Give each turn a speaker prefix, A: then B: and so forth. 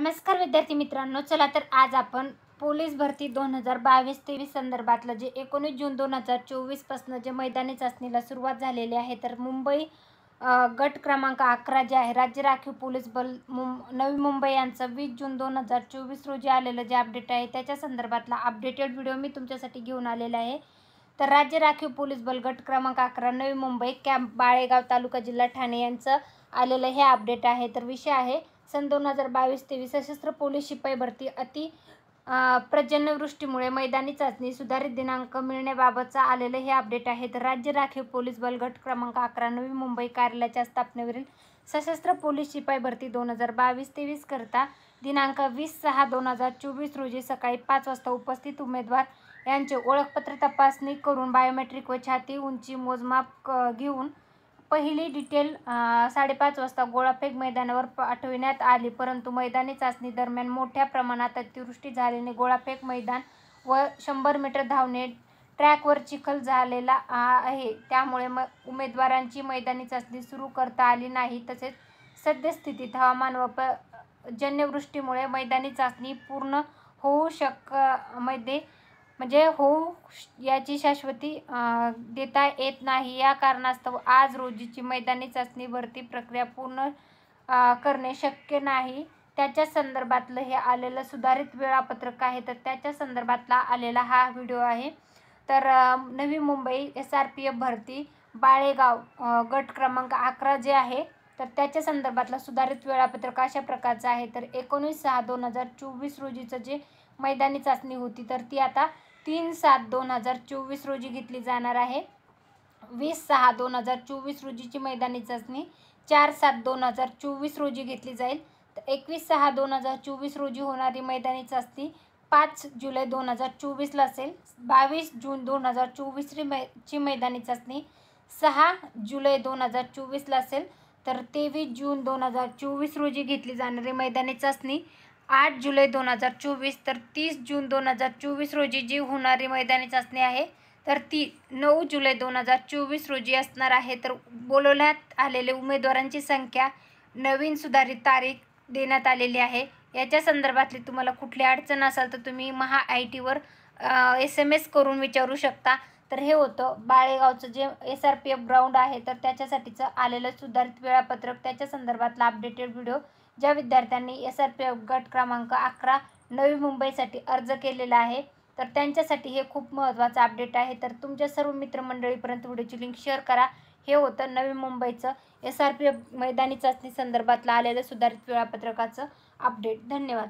A: नमस्कार विद्यार्थी मित्रांनो, चला तर आज आपण पोलीस भरती 2022-23 संदर्भातलं जे 19 जून 2024 पासून जे मैदानी चाचणीला सुरुवात झालेली आहे, तर मुंबई गट क्रमांक 11 जे आहे राज्य राखीव पोलीस बल नवी मुंबई यांचं 20 जून 2024 रोजी आलेलं जे अपडेट आहे त्याच्या संदर्भातला अपडेटेड व्हिडिओ मी तुमच्यासाठी घेऊन आलेला आहे। तर राज्य राखीव पोलीस बल गट क्रमांक 11 नवी मुंबई कॅम्प बाळेगाव तालुका जिल्हा ठाणे यांचं आलेलं हे अपडेट आहे। तर विषय आहे सन 2022-23 सशस्त्र पोलीस शिपाई भरती पर्जन्यवृष्टीमुळे मैदानी चाचणी सुधारित दिनांक मिळण्याबाबतचं आलेलं हे अपडेट आहे। तर राज्य राखीव पोलीस बल गट क्रमांक 11 नवी मुंबई कार्यालयाच्या स्थापनेवरील सशस्त्र पोलीस शिपाई भरती 2022-23 करता दिनांक 20/6/2024 रोजी सकाळी 5 वाजता उपस्थित उमेदवार यांचे ओळखपत्र तपासणी करून बायोमेट्रिक व छाती उंची मोजमाप घेऊन पहिली डिटेल 5:30 वाजता गोळाफेक मैदानावर पाठविण्यात आली, परंतु मैदानी चाचणी दरम्यान मोठ्या प्रमाणात अतिवृष्टी झाल्याने गोळाफेक मैदान व 100 मीटर धावणे ट्रॅकवर चिखल झालेला आहे, त्यामुळे उमेदवारांची मैदानी चाचणी सुरू करता आली नाही। तसेच सद्यस्थितीत हवामान व पर्जन्यवृष्टीमुळे मैदानी चाचणी पूर्ण होऊ याची शाश्वती देता येत नाही। या कारणास्तव आज रोजीची मैदानी चाचणी भरती प्रक्रिया पूर्ण करणे शक्य नाही। त्याच्या संदर्भातलं हे आलेलं सुधारित वेळापत्रक आहे, तर त्याच्या संदर्भातला आलेला हा व्हिडिओ आहे। तर नवी मुंबई SRPF भरती बाळेगाव गट क्रमांक 11 जे आहे तर त्याच्या संदर्भातला सुधारित वेळापत्रक अशा प्रकारचं आहे। तर 19/6/2024 रोजीचं जे मैदानी चाचणी होती तर ती आता 3/7/2024 रोजी घेतली जाणार आहे। 20/6/2024 रोजीची मैदानी चाचणी 4/7/2024 रोजी घेतली जाईल। तर 21/6/2024 रोजी होणारी मैदानी चाचणी 5 जुलै 2024ला असेल। 22 जून 2024 ची मैदानी चाचणी 6 जुलै 2024ला असेल। तर 23 जून 2024 रोजी घेतली जाणारी मैदानी चाचणी 8 जुलै 2024, तर 30 जून 2024 रोजी जी होणारी मैदानी चाचणी आहे तर ती 9 जुलै 2024 रोजी असणार आहे। तर बोलवण्यात आलेले उमेदवारांची संख्या नवीन सुधारित तारीख देण्यात आलेली आहे। याच्या संदर्भातली तुम्हाला कुठली अडचण असेल तर तुम्ही MHA-IT वर SMS करून विचारू शकता। तर हे होतं बाळेगावचं जे SRPF ग्राउंड आहे तर त्याच्यासाठीचं आलेलं सुधारित वेळापत्रक, त्याच्या संदर्भातला अपडेटेड व्हिडिओ। ज्या विद्यार्थ्यांनी SRPF गट क्रमांक 11 नवी मुंबईसाठी अर्ज केलेला आहे तर त्यांच्यासाठी हे खूप महत्त्वाचं अपडेट आहे। तर तुमच्या सर्व मित्रमंडळीपर्यंत व्हिडिओची लिंक शेअर करा। हे होतं नवी मुंबईचं SRPF मैदानी चाचणी संदर्भातलं आलेलं सुधारित वेळापत्रकाचं अपडेट। धन्यवाद।